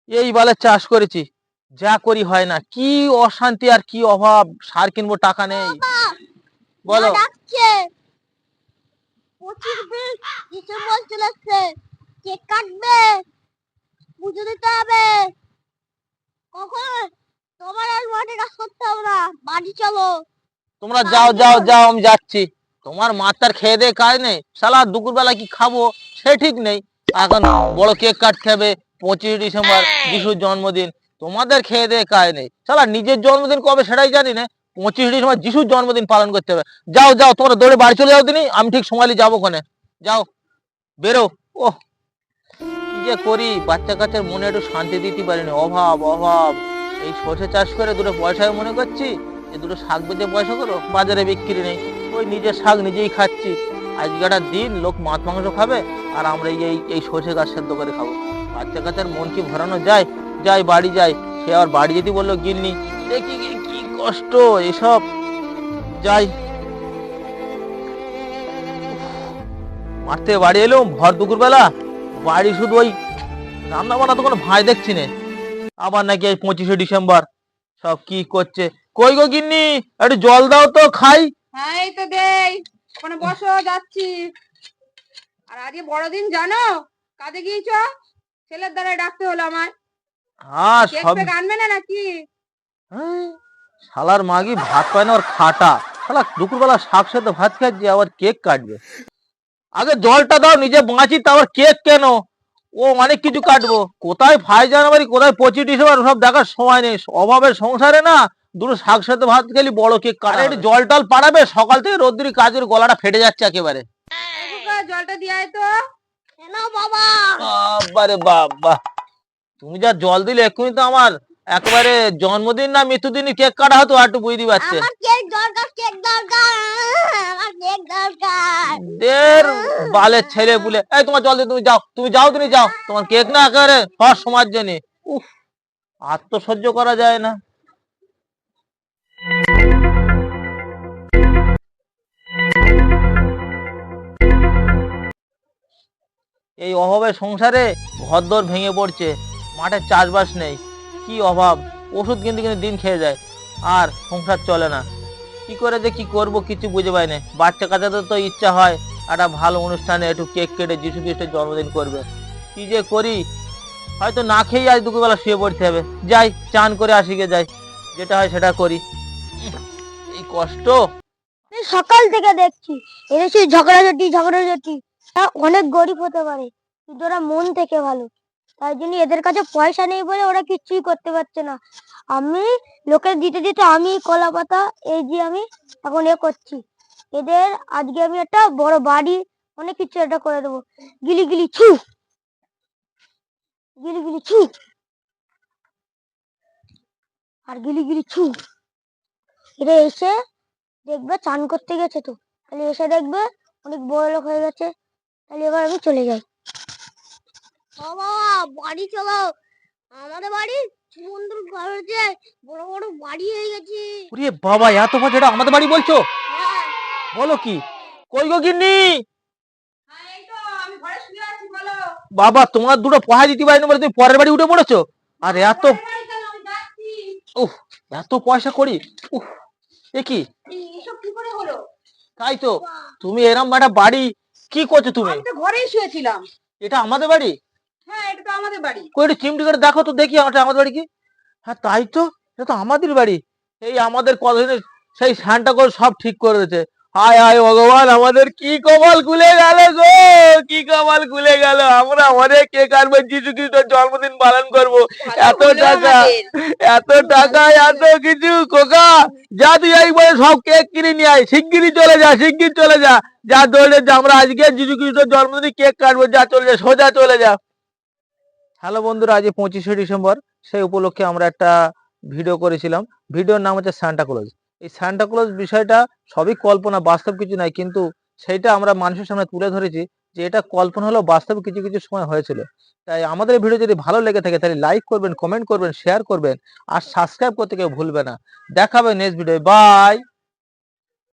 এই বালে চাষ করেছি, যা করি হয় না, কি অশান্তি আর কি অভাব, সার কিনবো টাকা নেই। বলো। ডাকছে 25 ডিসেম্বর চলে আসছে, কেক কাটবে, পুজো দিতে হবে। কখন তোমার আর মাঠে কাজ করতে হবে না, বাড়ি চলো। তোমরা যাও যাও যাও, আমি যাচ্ছি। তোমার মাথার খেয়ে দিয়ে কাজ নেই, শালা দুপুরবেলা কি খাবো সে ঠিক নেই। এখন বড় কেক কাটতে হবে, 25 ডিসেম্বর যিশুর জন্মদিন। তোমাদের খেয়ে দিয়ে কাজ নেই, শালা নিজের জন্মদিন কবে সেটাই জানি না, 25 ডিসেম্বর যিশুর জন্মদিন পালন করতে হবে। যাও যাও, তোমরা দৌড়ে বাড়ি চলে যাও দিনই, আমি ঠিক সময় যাবো ওখানে। যাও, বেরো। ও কি যে করি, বাচ্চা কাচ্চার মনে একটু শান্তি দিতে পারিনি, অভাব অভাব। এই সর্ষে চাষ করে দুটো পয়সা মনে করছি, যে দুটো শাক বেচে পয়সা করো, বাজারে বিক্রি নেই, ওই নিজের শাক নিজেই খাচ্ছি। আজকেটা দিন লোক মাছ মাংস খাবে, আর আমরা এই এই সর্ষে গাছ সেদ্ধ করে খাবো। বাচ্চা কাচ্চার মন কি ভরানো যায়? যাই বাড়ি যাই, সে আর বাড়ি যেতে বললো গিন্নি, দেখি কি কষ্ট এসব। যাই, মারতে বাড়ি এলাম ভর দুপুর বেলা, বাড়ি শুধু ওই রান্না বান্না তো কোনো ভাই দেখছি না। আবার নাকি এই 25 ডিসেম্বর সব কি করছে। কই গো গিন্নি, একটু জল দাও তো খাই। হ্যাঁ এই তো দেই, ওখানে বসো, যাচ্ছি। আর আজকে বড়দিন জানো, কাজে গিয়েছো? ছেলের দ্বারা ডাকতে হলো আমার। আর কেক সব ফেক আনবে না নাকি? হ্যাঁ, শালার মাগি ভাত পায় না ওর খাটা, শালা দুপুরবেলা শাক সেদ্ধ ভাত খাচ্ছে, আবার কেক কাটবে। আগে জলটা দাও, নিজে বাঁচি, তারপর কেক কেন? ও অনেক কিছু কাটবো, কোথায় 5 জানুয়ারি, কোথায় 25 ডিসেম্বর, সব দেখার সময় নেই। অভাবের সংসারে না, দুটো শাক সেদ্ধ ভাত খেলি, বড় কেক কাটা। একটু জল টল পাড়াবে, সকাল থেকে রোদ্দুরি কাজের, গলাটা ফেটে যাচ্ছে একেবারে। জলটা দিয়ে আয় তো। নাও বাবা। বাবারে বাবা, তুমি যা জল দিলে এক্ষুনি তো আমার একেবারে জন্মদিন না মৃত্যুদিনই কেক কাটা হতো, আর একটু বুঝতে পারছে। আমার কেক দরকার, কেক দরকার, আমার কেক দরকার। দের বালের ছেলে পুলে, এই তোমার জল দিয়ে, তুমি যাও, তুমি যাও, তুমি যাও, তোমার কেক না একেবারে সব সময়ের জন্য। উফ, আর তো সহ্য করা যায় না। এই অভাবের সংসারে ঘরদোর ভেঙে পড়ছে, মাঠে চাষবাস নেই, কি অভাব, ওষুধ কিনতে কিনতে দিন খেয়ে যায়, আর সংসার চলে না। কি করে যে কি করবো কিছু বুঝে পাই না। বাচ্চা কাচ্চাদের তো ইচ্ছা হয় একটা ভালো অনুষ্ঠানে একটু কেক কেটে যিশু খ্রিস্টের জন্মদিন করবে, কি যে করি। হয়তো না খেয়ে আজ দুপুরবেলা শুয়ে পড়তে হবে। যাই, চান করে আসি গে, যাই, যেটা হয় সেটা করি। এই কষ্ট। সকাল থেকে দেখছি এদের সেই ঝগড়াঝাটি ঝগড়াঝাটি। অনেক গরিব হতে পারে, কিন্তু ওরা মন থেকে ভালো, তাই জন্য এদের কাছে পয়সা নেই বলে ওরা কিছুই করতে পারছে না। আমি লোকে দিতে দিতে আমি কলা পাতা এই যে আমি এখন এ করছি। এদের আজকে আমি একটা বড় বাড়ি, অনেক কিছু একটা করে দেবো। গিলি গিলি ছু, গিলি গিলি ছু, আর গিলি গিলি ছু। এরা এসে দেখবে চান করতে গেছে, তো তাহলে এসে দেখবে অনেক বড় লোক হয়ে গেছে। তাহলে এবার আমি চলে যাই। বাবা বাড়ি চলো, আমাদের বাড়ি সমুদ্র ঘরে বড় বড় বাড়ি হয়ে গেছে। ওরে বাবা, এত বছর এটা আমাদের বাড়ি বলছো? হ্যাঁ। বলো কি? কই গো গিন্নি? হ্যাঁ এই তো আমি ঘরে শুয়ে আছি, বলো। বাবা, তোমার দুটো পয়সা দিতে পারিনি বলে তুমি পরের বাড়ি উঠে পড়েছো? আর এত, পরের বাড়ি কেন, আমি যাচ্ছি। উফ, এত পয়সা করি, উফ, এ কি? এসব কি করে হলো? তাই তো, তুমি এরম একটা বাড়ি কি করছো তুমি? আমি তো ঘরেই শুয়েছিলাম। এটা আমাদের বাড়ি? হ্যাঁ এটা তো আমাদের বাড়ি। কই একটু চিমটি করে দেখো তো দেখি আমাদের বাড়ি কি। হ্যাঁ তাই তো, এটা তো আমাদের বাড়ি। এই আমাদের কতদিনের সেই সান্টা করে সব ঠিক করে দিয়েছে। হায় হায় ভগবান, আমাদের কি কপাল খুলে গেল গো, কি কপাল খুলে গেল। আমরা অনেক কেক কাটবো, যিশু খ্রিস্টের জন্মদিন পালন করব। এত টাকা, এত টাকা, এত কিছু। খোকা, যা তুই একবারে সব কেক কিনে নিয়ে আয়, শিগগিরই চলে যা, শিগগির চলে যা। যা দৌড়ে যা, আমরা আজকে যিশু খ্রিস্টের জন্মদিনে কেক কাটবো, যা চলে যা, সোজা চলে যা। হ্যালো বন্ধুরা, আজ 25 ডিসেম্বর, সেই উপলক্ষে আমরা একটা ভিডিও করেছিলাম। ভিডিওর নাম হচ্ছে সান্টা ক্লজ। এই সান্টা ক্লজ বিষয়টা সবই কল্পনা, বাস্তব কিছু নাই, কিন্তু সেইটা আমরা মানুষের সামনে তুলে ধরেছি যে এটা কল্পনা হলেও বাস্তবে কিছু কিছু সময় হয়েছিল। তাই আমাদের এই ভিডিও যদি ভালো লেগে থাকে তাহলে লাইক করবেন, কমেন্ট করবেন, শেয়ার করবেন, আর সাবস্ক্রাইব করতে কেউ ভুলবে না। দেখা হবে নেক্সট ভিডিও, বাই।